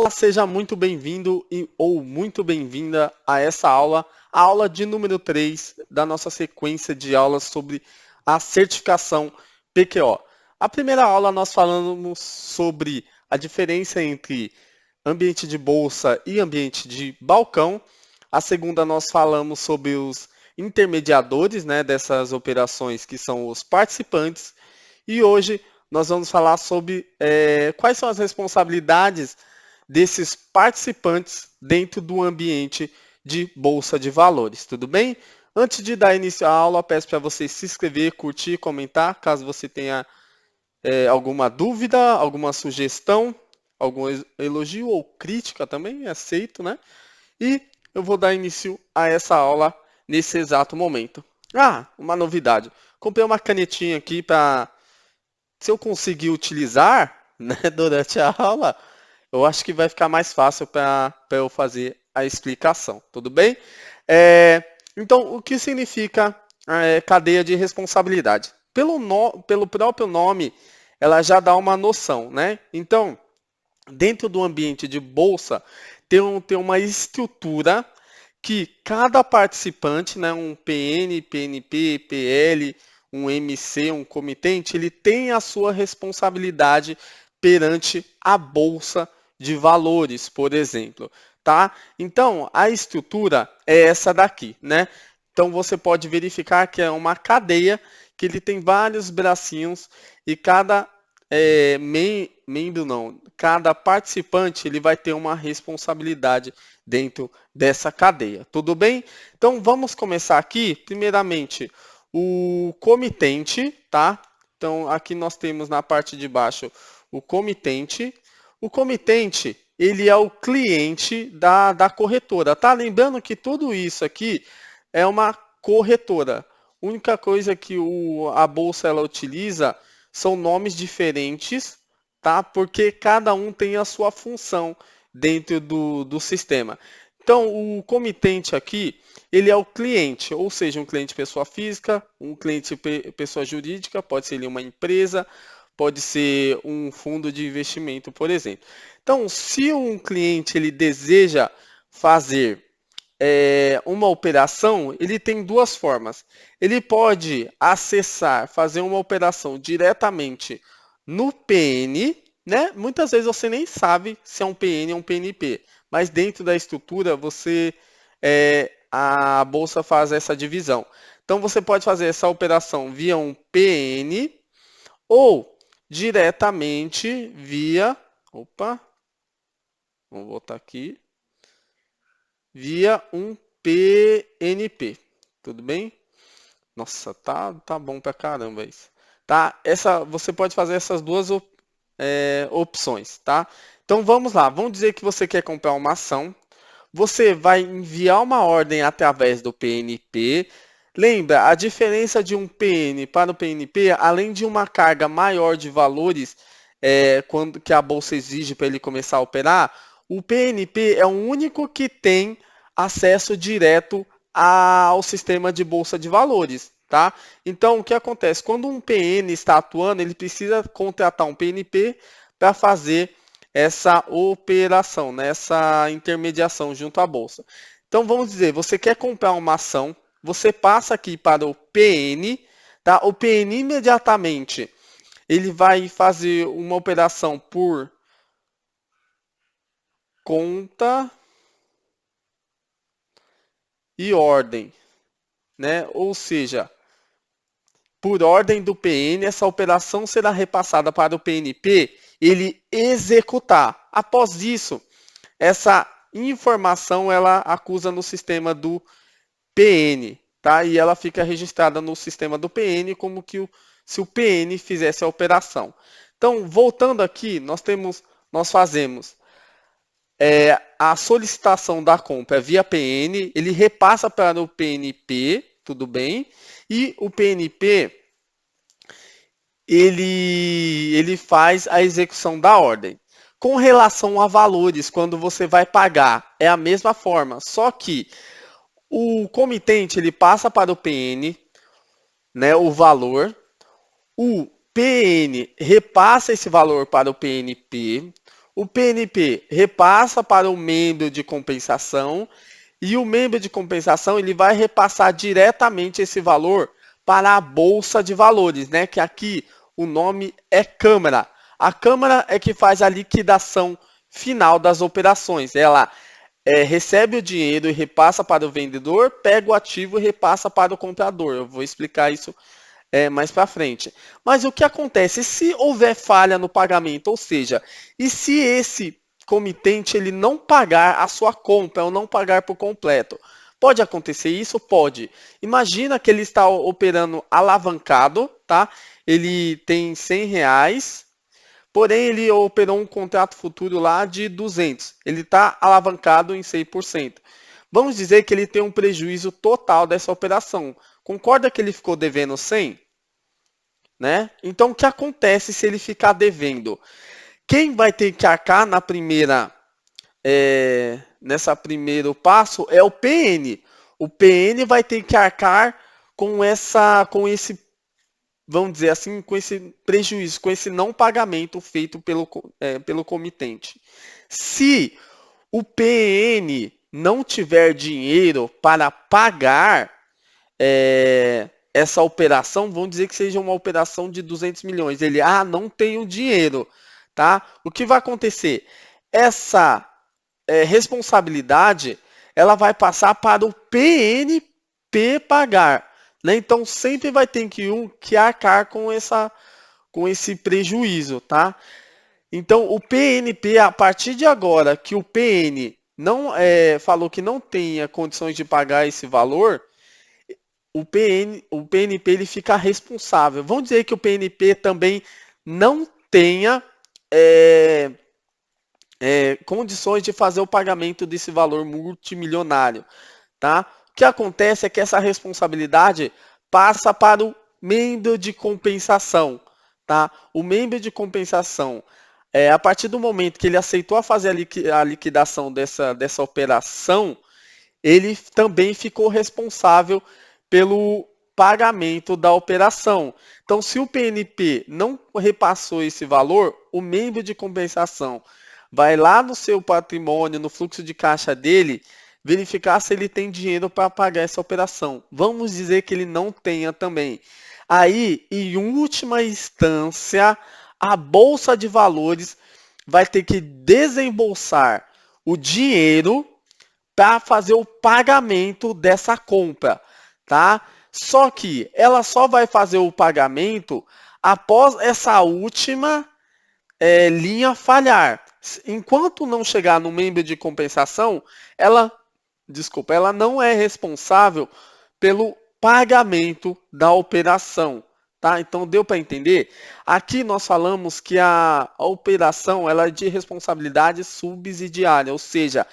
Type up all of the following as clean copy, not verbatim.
Olá, seja muito bem-vindo ou muito bem-vinda a essa aula, a aula de número 3 da nossa sequência de aulas sobre a certificação PQO. A primeira aula nós falamos sobre a diferença entre ambiente de bolsa e ambiente de balcão. A segunda nós falamos sobre os intermediadores, né, dessas operações, que são os participantes. E hoje nós vamos falar sobre quais são as responsabilidades desses participantes dentro do ambiente de bolsa de valores, tudo bem? Antes de dar início à aula, peço para você se inscrever, curtir, comentar, caso você tenha alguma dúvida, alguma sugestão, algum elogio ou crítica também, aceito, né? E eu vou dar início a essa aula nesse exato momento. Ah, uma novidade. Comprei uma canetinha aqui para, se eu conseguir utilizar, né, durante a aula, eu acho que vai ficar mais fácil para eu fazer a explicação, tudo bem? Então, o que significa cadeia de responsabilidade? Pelo próprio nome, ela já dá uma noção, né? Então, dentro do ambiente de bolsa, tem uma estrutura que cada participante, né, um PN, PNP, PL, um MC, um comitente, ele tem a sua responsabilidade perante a bolsa de valores, por exemplo, tá? Então, a estrutura é essa daqui, né? Então, você pode verificar que é uma cadeia que ele tem vários bracinhos e cada membro não, cada participante ele vai ter uma responsabilidade dentro dessa cadeia. Tudo bem? Então vamos começar aqui. Primeiramente, o comitente, tá? Então aqui nós temos na parte de baixo o comitente. O comitente, ele é o cliente da corretora, tá? Lembrando que tudo isso aqui é uma corretora. A única coisa que a bolsa ela utiliza são nomes diferentes, tá? Porque cada um tem a sua função dentro do sistema. Então, o comitente aqui, ele é o cliente, ou seja, um cliente pessoa física, um cliente pessoa jurídica, pode ser uma empresa, pode ser um fundo de investimento, por exemplo. Então, se um cliente ele deseja fazer uma operação, ele tem duas formas. Ele pode acessar, fazer uma operação diretamente no PN, né? Muitas vezes você nem sabe se é um PN ou um PNP, mas dentro da estrutura a bolsa faz essa divisão. Então você pode fazer essa operação via um PN ou diretamente via, opa, vamos voltar aqui, via um PNP. Tudo bem? Nossa, tá bom pra caramba isso. Tá? Você pode fazer essas duas opções, tá? Então vamos lá, vamos dizer que você quer comprar uma ação. Você vai enviar uma ordem através do PNP. Lembra, a diferença de um PN para o PNP, além de uma carga maior de valores quando que a bolsa exige para ele começar a operar, o PNP é o único que tem acesso direto ao sistema de bolsa de valores, tá? Então, o que acontece? Quando um PN está atuando, ele precisa contratar um PNP para fazer essa operação, né? Essa intermediação junto à bolsa. Então, vamos dizer, você quer comprar uma ação, você passa aqui para o PN, tá? O PN imediatamente ele vai fazer uma operação por conta e ordem, né? Ou seja, por ordem do PN, essa operação será repassada para o PNP ele executar. Após isso, essa informação ela acusa no sistema do PN, tá? E ela fica registrada no sistema do PN como que se o PN fizesse a operação. Então, voltando aqui, nós fazemos a solicitação da compra via PN, ele repassa para o PNP, tudo bem? E o PNP ele faz a execução da ordem. Com relação a valores, quando você vai pagar, é a mesma forma, só que o comitente ele passa para o PN, né, o valor, o PN repassa esse valor para o PNP, o PNP repassa para o membro de compensação e o membro de compensação ele vai repassar diretamente esse valor para a Bolsa de Valores, né? Que aqui o nome é Câmara. A Câmara é que faz a liquidação final das operações. Ela recebe o dinheiro e repassa para o vendedor, pega o ativo e repassa para o comprador. Eu vou explicar isso mais para frente. Mas o que acontece se houver falha no pagamento, ou seja, e se esse comitente ele não pagar a sua compra ou não pagar por completo? Pode acontecer isso? Pode. Imagina que ele está operando alavancado, tá? Ele tem R$ 100, porém ele operou um contrato futuro lá de 200. Ele está alavancado em 100%. Vamos dizer que ele tem um prejuízo total dessa operação. Concorda que ele ficou devendo 100? Né? Então, o que acontece se ele ficar devendo? Quem vai ter que arcar nessa primeiro passo é o PN. O PN vai ter que arcar com esse, vamos dizer assim, com esse prejuízo, com esse não pagamento feito pelo comitente. Se o PN não tiver dinheiro para pagar essa operação, vamos dizer que seja uma operação de 200 milhões. Ele, não tenho dinheiro, tá? O que vai acontecer? Essa responsabilidade, ela vai passar para o PNP pagar, né? Então, sempre vai ter que arcar com esse prejuízo, tá? Então, o PNP, a partir de agora que o PN não falou que não tenha condições de pagar esse valor, o PNP ele fica responsável. Vamos dizer que o PNP também não tenha condições de fazer o pagamento desse valor multimilionário, tá? O que acontece é que essa responsabilidade passa para o membro de compensação, tá? O membro de compensação, a partir do momento que ele aceitou fazer a liquidação dessa operação, ele também ficou responsável pelo pagamento da operação. Então, se o PNP não repassou esse valor, o membro de compensação vai lá no seu patrimônio, no fluxo de caixa dele, verificar se ele tem dinheiro para pagar essa operação. Vamos dizer que ele não tenha também. Aí, em última instância, a Bolsa de Valores vai ter que desembolsar o dinheiro para fazer o pagamento dessa compra, tá? Só que ela só vai fazer o pagamento após essa última linha falhar. Enquanto não chegar no membro de compensação, ela não é responsável pelo pagamento da operação, tá? Então deu para entender? Aqui nós falamos que a operação ela é de responsabilidade subsidiária, ou seja,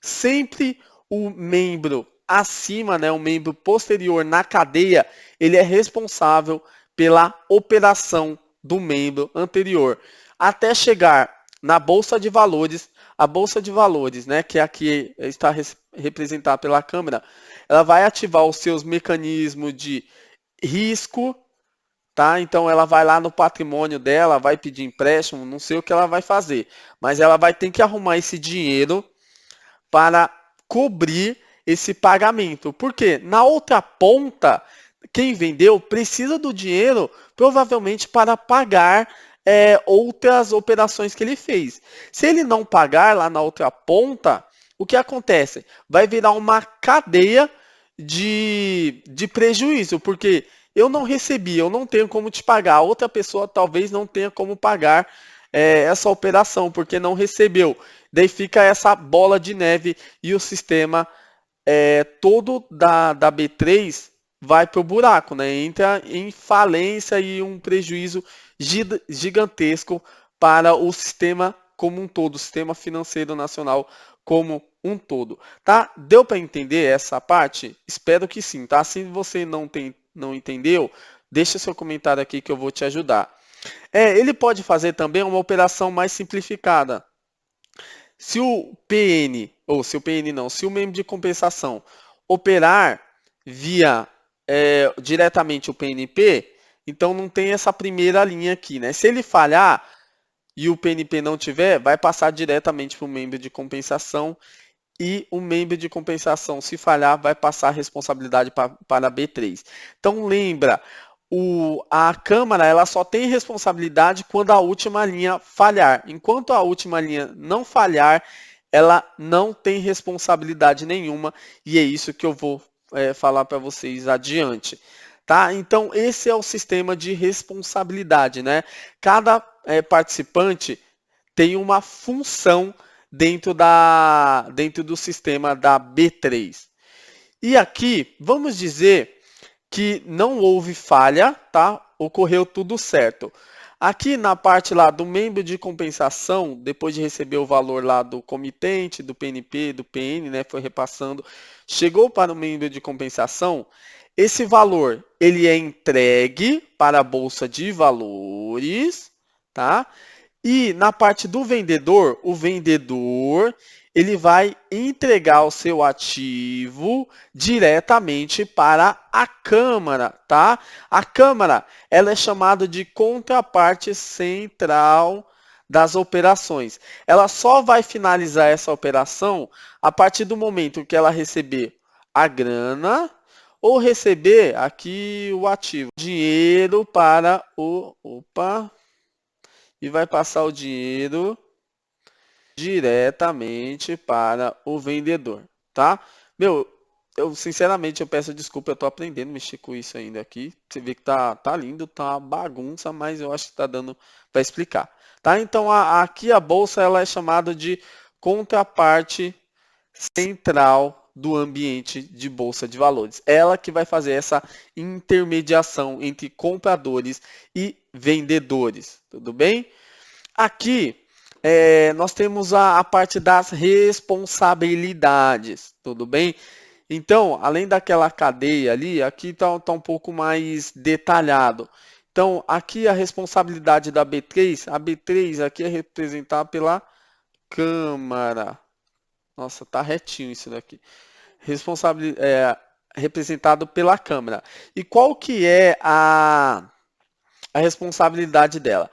sempre o membro acima, né, o membro posterior na cadeia, ele é responsável pela operação do membro anterior, até chegar na Bolsa de Valores. A Bolsa de Valores, né, que aqui está representada pela Câmara, ela vai ativar os seus mecanismos de risco, tá? Então ela vai lá no patrimônio dela, vai pedir empréstimo, não sei o que ela vai fazer, mas ela vai ter que arrumar esse dinheiro para cobrir esse pagamento. Porque na outra ponta, quem vendeu precisa do dinheiro provavelmente para pagar outras operações que ele fez. Se ele não pagar lá na outra ponta, o que acontece? Vai virar uma cadeia de prejuízo, porque eu não recebi, eu não tenho como te pagar, outra pessoa talvez não tenha como pagar essa operação, porque não recebeu. Daí fica essa bola de neve e o sistema todo da B3 vai para o buraco, né? Entra em falência e um prejuízo gigantesco para o sistema como um todo, o sistema financeiro nacional como um todo, tá? Deu para entender essa parte? Espero que sim, tá? Se você não entendeu, deixa seu comentário aqui que eu vou te ajudar. Ele pode fazer também uma operação mais simplificada. Se o PN, ou se o PN não, se o membro de compensação operar via diretamente o PNP, então não tem essa primeira linha aqui, né? Se ele falhar, e o PNP não tiver, vai passar diretamente para o membro de compensação e o membro de compensação, se falhar, vai passar a responsabilidade para a B3. Então lembra, a Câmara ela só tem responsabilidade quando a última linha falhar. Enquanto a última linha não falhar, ela não tem responsabilidade nenhuma e é isso que eu vou falar para vocês adiante. Tá? Então esse é o sistema de responsabilidade, né? Cada participante tem uma função dentro do sistema da B3. E aqui, vamos dizer que não houve falha, tá? Ocorreu tudo certo. Aqui na parte lá do membro de compensação, depois de receber o valor lá do comitente, do PNP, do PN, né, foi repassando, chegou para o membro de compensação, esse valor ele é entregue para a bolsa de valores, tá? E na parte do vendedor, o vendedor ele vai entregar o seu ativo diretamente para a Câmara, tá? A Câmara, ela é chamada de contraparte central das operações. Ela só vai finalizar essa operação a partir do momento que ela receber a grana ou receber aqui o ativo, dinheiro para e vai passar o dinheiro diretamente para o vendedor, tá? Meu, eu sinceramente eu peço desculpa, eu tô aprendendo a mexer com isso ainda aqui. Você vê que tá lindo, tá uma bagunça, mas eu acho que tá dando para explicar, tá? Então aqui a bolsa ela é chamada de contraparte central do ambiente de bolsa de valores. Ela que vai fazer essa intermediação entre compradores e vendedores, tudo bem? Aqui nós temos a parte das responsabilidades, tudo bem? Então, além daquela cadeia ali, aqui está um pouco mais detalhado. Então, aqui a responsabilidade da B3, a B3 aqui é representada pela Câmara. Nossa, tá retinho isso daqui. Representado pela Câmara. E qual que é a responsabilidade dela?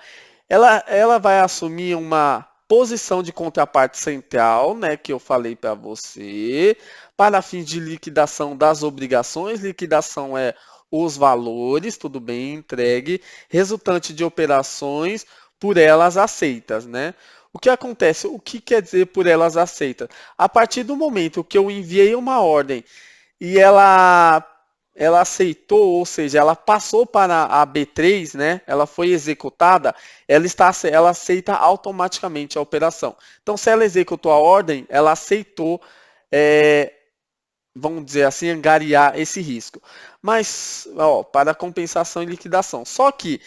Ela vai assumir uma posição de contraparte central, né, que eu falei para você, para fins de liquidação das obrigações. Liquidação é os valores, tudo bem, entregue, resultante de operações por elas aceitas, né? O que acontece? O que quer dizer por elas aceitas? A partir do momento que eu enviei uma ordem e ela aceitou, ou seja, ela passou para a B3, né? Ela foi executada, ela aceita automaticamente a operação. Então, se ela executou a ordem, ela aceitou, vamos dizer assim, angariar esse risco. Mas, para compensação e liquidação. Só que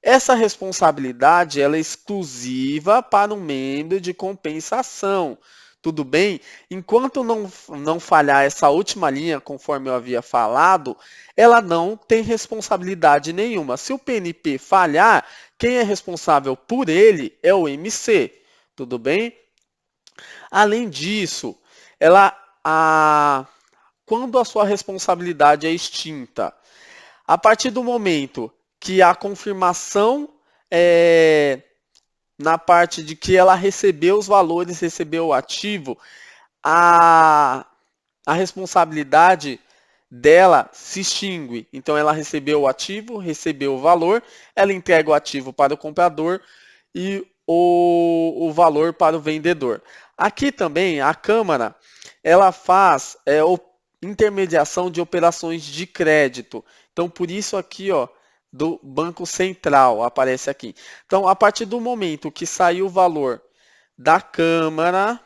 essa responsabilidade ela é exclusiva para um membro de compensação. Tudo bem? Enquanto não falhar essa última linha, conforme eu havia falado, ela não tem responsabilidade nenhuma. Se o PNP falhar, quem é responsável por ele é o MC. Tudo bem? Além disso, quando a sua responsabilidade é extinta, a partir do momento que a confirmação na parte de que ela recebeu os valores, recebeu o ativo, a responsabilidade dela se extingue. Então ela recebeu o ativo, recebeu o valor, ela entrega o ativo para o comprador e o valor para o vendedor. Aqui também a Câmara ela faz intermediação de operações de crédito. Então por isso aqui, do Banco Central aparece aqui. Então a partir do momento que saiu o valor da Câmara,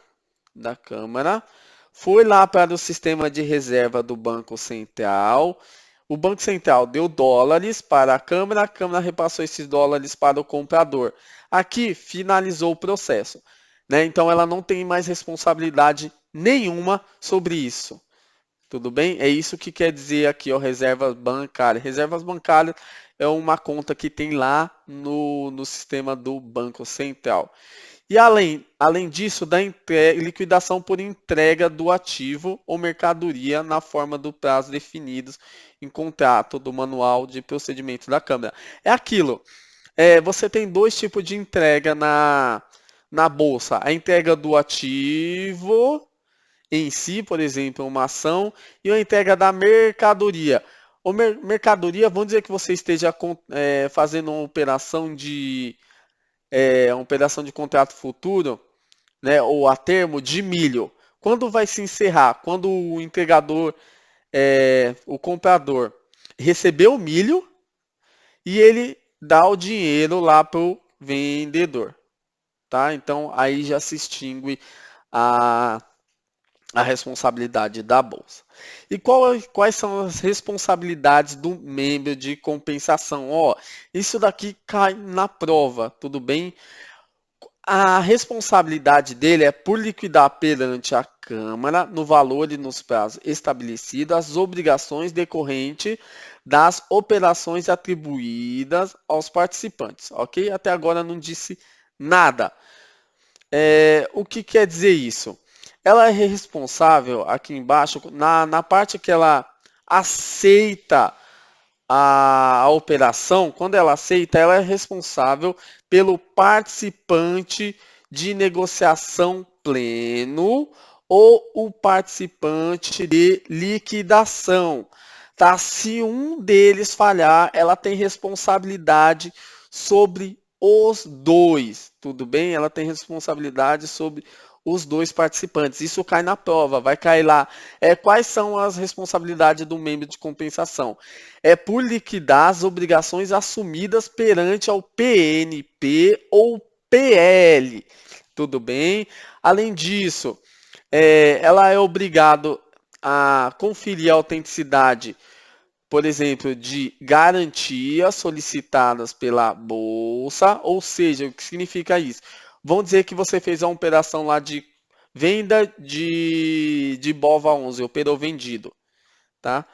foi lá para o sistema de reserva do Banco Central. O Banco Central deu dólares para a Câmara repassou esses dólares para o comprador. Aqui finalizou o processo, né? Então ela não tem mais responsabilidade nenhuma sobre isso. Tudo bem? É isso que quer dizer aqui, reservas bancárias. Reservas bancárias é uma conta que tem lá no sistema do Banco Central. E além disso, da liquidação por entrega do ativo ou mercadoria na forma do prazo definidos em contrato do manual de procedimento da Câmara. É aquilo. você tem dois tipos de entrega na bolsa. A entrega do ativo em si, por exemplo, uma ação, e a entrega da mercadoria. Mercadoria, vamos dizer que você esteja fazendo uma operação de contrato futuro, né, ou a termo de milho. Quando vai se encerrar? Quando o entregador, o comprador, recebeu o milho e ele dá o dinheiro lá para o vendedor. Tá? Então aí já se extingue a, a responsabilidade da bolsa. E quais são as responsabilidades do membro de compensação? Ó, isso daqui cai na prova, tudo bem? A responsabilidade dele é por liquidar perante a Câmara, no valor e nos prazos estabelecidos, as obrigações decorrentes das operações atribuídas aos participantes, ok? Até agora não disse nada. O que quer dizer isso? Ela é responsável, aqui embaixo, na parte que ela aceita a operação, quando ela aceita, ela é responsável pelo participante de negociação pleno ou o participante de liquidação. Tá? Se um deles falhar, ela tem responsabilidade sobre os dois, tudo bem? Ela tem responsabilidade sobre os dois participantes. Isso cai na prova, vai cair lá. Quais são as responsabilidades do membro de compensação? É por liquidar as obrigações assumidas perante ao PNP ou PL. Tudo bem? Além disso, ela é obrigada a conferir a autenticidade, por exemplo, de garantias solicitadas pela bolsa, ou seja, o que significa isso? Vamos dizer que você fez uma operação lá de venda de BOVA11, operou vendido, tá?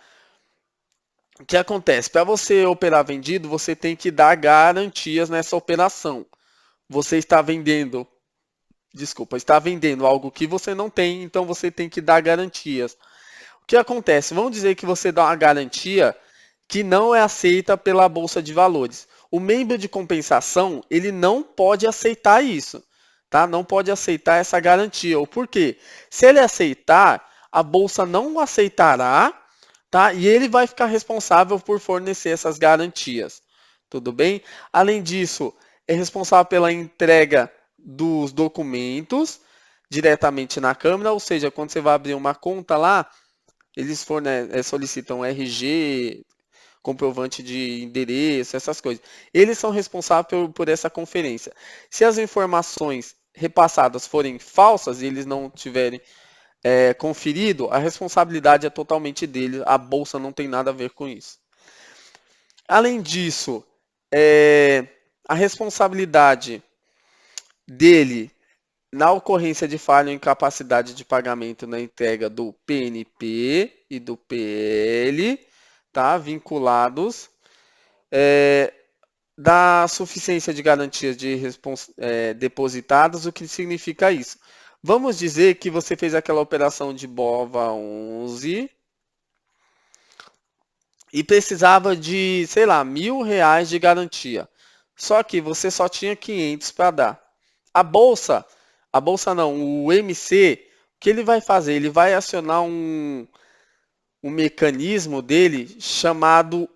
O que acontece? Para você operar vendido, você tem que dar garantias nessa operação. Você está vendendo, está vendendo algo que você não tem, então você tem que dar garantias. O que acontece? Vamos dizer que você dá uma garantia que não é aceita pela Bolsa de Valores. O membro de compensação, ele não pode aceitar isso, tá? Não pode aceitar essa garantia. O porquê? Se ele aceitar, a Bolsa não aceitará, tá? E ele vai ficar responsável por fornecer essas garantias. Tudo bem? Além disso, é responsável pela entrega dos documentos diretamente na Câmara, ou seja, quando você vai abrir uma conta lá, eles solicitam RG, comprovante de endereço, essas coisas. Eles são responsáveis por essa conferência. Se as informações repassadas forem falsas e eles não tiverem conferido, a responsabilidade é totalmente deles. A bolsa não tem nada a ver com isso. Além disso, a responsabilidade dele na ocorrência de falha ou incapacidade de pagamento na entrega do PNP e do PL, tá? Vinculados, da suficiência de garantias depositadas, o que significa isso? Vamos dizer que você fez aquela operação de BOVA11 e precisava de, sei lá, R$ 1.000 de garantia. Só que você só tinha 500 para dar. A bolsa não, o MC, o que ele vai fazer? Ele vai acionar um mecanismo dele chamado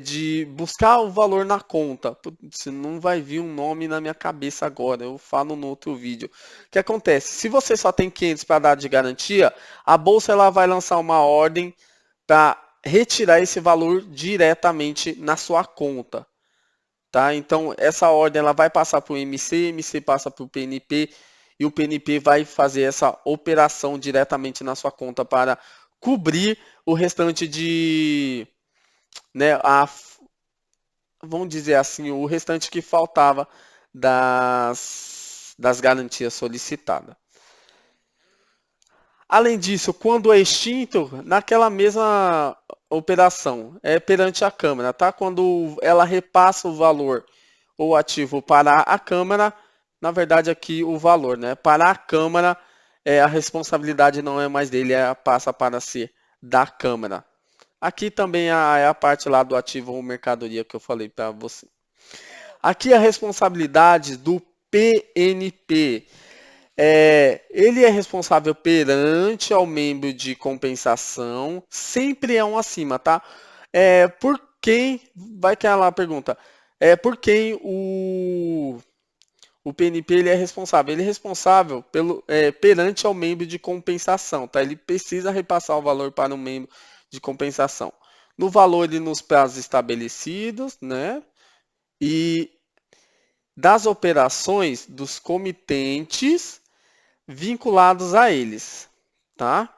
de buscar o valor na conta. Putz, não vai vir um nome na minha cabeça agora, eu falo no outro vídeo. O que acontece? Se você só tem 500 para dar de garantia, a bolsa ela vai lançar uma ordem para retirar esse valor diretamente na sua conta. Tá? Então, essa ordem ela vai passar para o MC passa para o PNP, e o PNP vai fazer essa operação diretamente na sua conta para cobrir o restante de, né, vamos dizer assim, o restante que faltava das garantias solicitadas. Além disso, quando é extinto, naquela mesma operação, perante a Câmara, tá? Quando ela repassa o valor ou ativo para a Câmara, na verdade aqui o valor, né? Para a Câmara, a responsabilidade não é mais dele, passa para ser da Câmara. Aqui também é a parte lá do ativo ou mercadoria que eu falei para você. Aqui a responsabilidade do PNP. Ele é responsável perante ao membro de compensação, sempre é um acima, tá? Por quem, vai que ela pergunta, por quem o PNP ele é responsável? Ele é responsável perante ao membro de compensação, tá? Ele precisa repassar o valor para o membro de compensação. No valor e nos prazos estabelecidos, né? E das operações dos comitentes vinculados a eles, tá?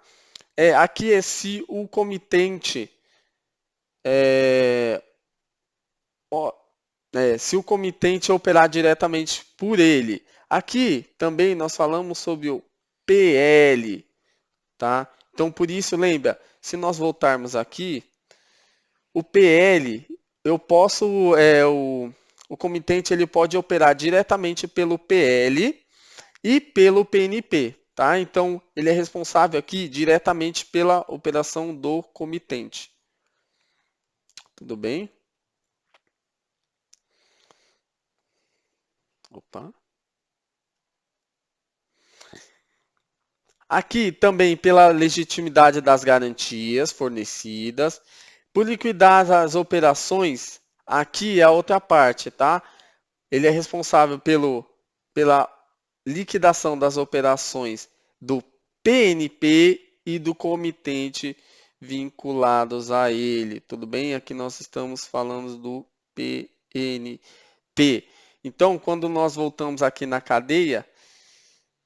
Aqui é se o comitente se o comitente operar diretamente por ele. Aqui também nós falamos sobre o PL, tá? Então por isso lembra, se nós voltarmos aqui, o PL eu posso o comitente ele pode operar diretamente pelo PL e pelo PNP, tá? Então, ele é responsável aqui diretamente pela operação do comitente. Tudo bem? Opa. Aqui também pela legitimidade das garantias fornecidas, por liquidar as operações, aqui é a outra parte, tá? Ele é responsável pela liquidação das operações do PNP e do comitente vinculados a ele. Tudo bem? Aqui nós estamos falando do PNP. Então, quando nós voltamos aqui na cadeia,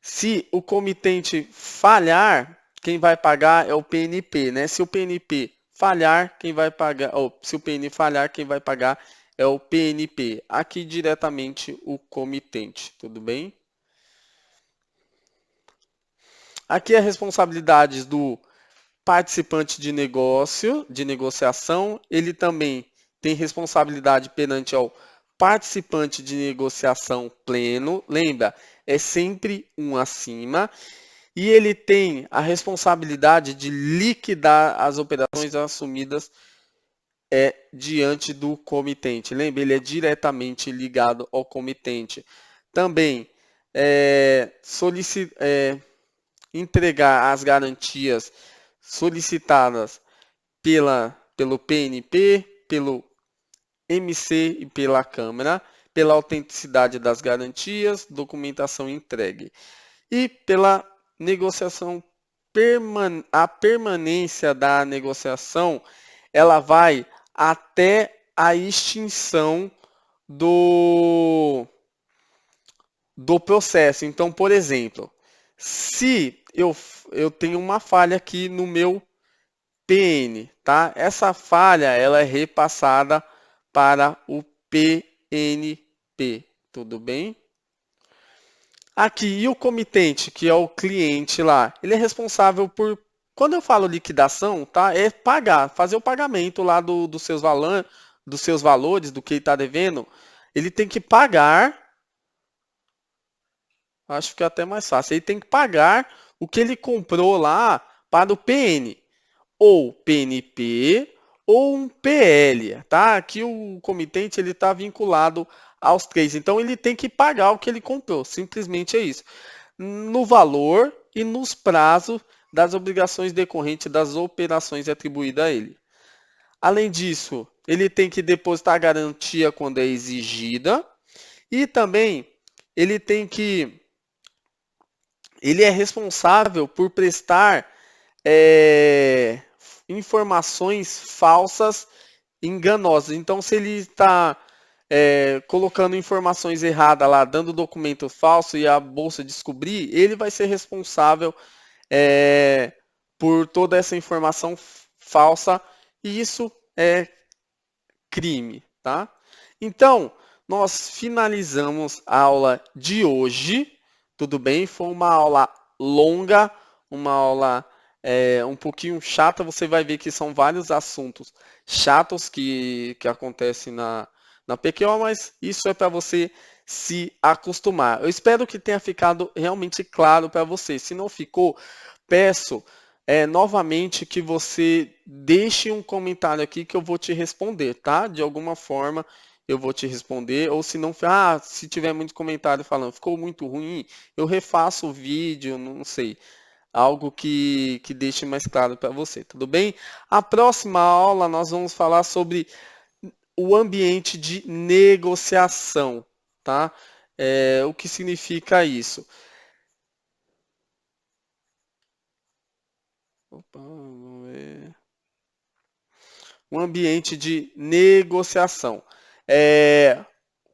se o comitente falhar, quem vai pagar é o PNP, né? Se o PNP falhar, quem vai pagar, ou se o PN falhar, quem vai pagar é o PNP. Aqui diretamente o comitente, tudo bem? Aqui é a responsabilidade do participante de negócio, de negociação. Ele também tem responsabilidade perante ao participante de negociação pleno. Lembra, é sempre um acima. E ele tem a responsabilidade de liquidar as operações assumidas diante do comitente. Lembra, ele é diretamente ligado ao comitente. Também entregar as garantias solicitadas pelo PNP, pelo MC e pela Câmara, pela autenticidade das garantias, documentação entregue. E pela negociação, a permanência da negociação, ela vai até a extinção do processo. Então, por exemplo, se eu tenho uma falha aqui no meu PN, tá? Essa falha ela é repassada para o PNP, tudo bem? Aqui, e o comitente, que é o cliente lá, ele é responsável por, quando eu falo liquidação, tá? É pagar, fazer o pagamento lá dos seus valores, do que ele está devendo, ele tem que pagar. Acho que é até mais fácil. Ele tem que pagar o que ele comprou lá para o PN, ou PNP, ou um PL, tá? Aqui o comitente ele está vinculado aos três, então ele tem que pagar o que ele comprou, simplesmente é isso. No valor e nos prazos das obrigações decorrentes das operações atribuídas a ele. Além disso, ele tem que depositar a garantia quando é exigida e também ele é responsável por prestar informações falsas, enganosas. Então, se ele está colocando informações erradas lá, dando documento falso e a bolsa descobrir, ele vai ser responsável por toda essa informação falsa e isso é crime, tá? Então, nós finalizamos a aula de hoje, tudo bem? Foi uma aula longa, uma aula um pouquinho chata, você vai ver que são vários assuntos chatos que acontecem na PQO, mas isso é para você se acostumar. Eu espero que tenha ficado realmente claro para você. Se não ficou, peço novamente que você deixe um comentário aqui que eu vou te responder, tá? De alguma forma eu vou te responder, ou se não, se tiver muito comentário falando, ficou muito ruim, eu refaço o vídeo, não sei, algo que deixe mais claro para você, tudo bem? A próxima aula nós vamos falar sobre o ambiente de negociação, tá? O que significa isso? Opa, vamos ver. Um ambiente de negociação. É,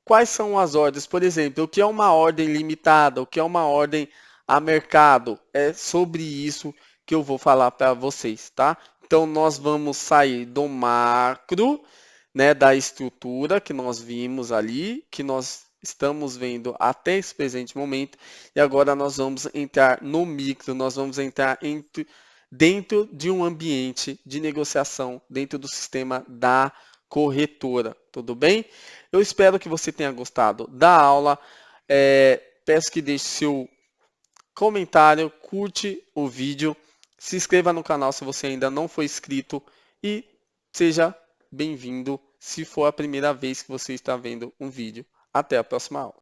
quais são as ordens? Por exemplo, o que é uma ordem limitada? O que é uma ordem a mercado? É sobre isso que eu vou falar para vocês, tá? Então, nós vamos sair do macro, né, da estrutura que nós vimos ali, que nós estamos vendo até esse presente momento, e agora nós vamos entrar no micro, nós vamos entrar dentro de um ambiente de negociação, dentro do sistema da corretora, tudo bem? Eu espero que você tenha gostado da aula. Peço que deixe seu comentário, curte o vídeo, se inscreva no canal se você ainda não foi inscrito e seja bem-vindo se for a primeira vez que você está vendo um vídeo. Até a próxima aula.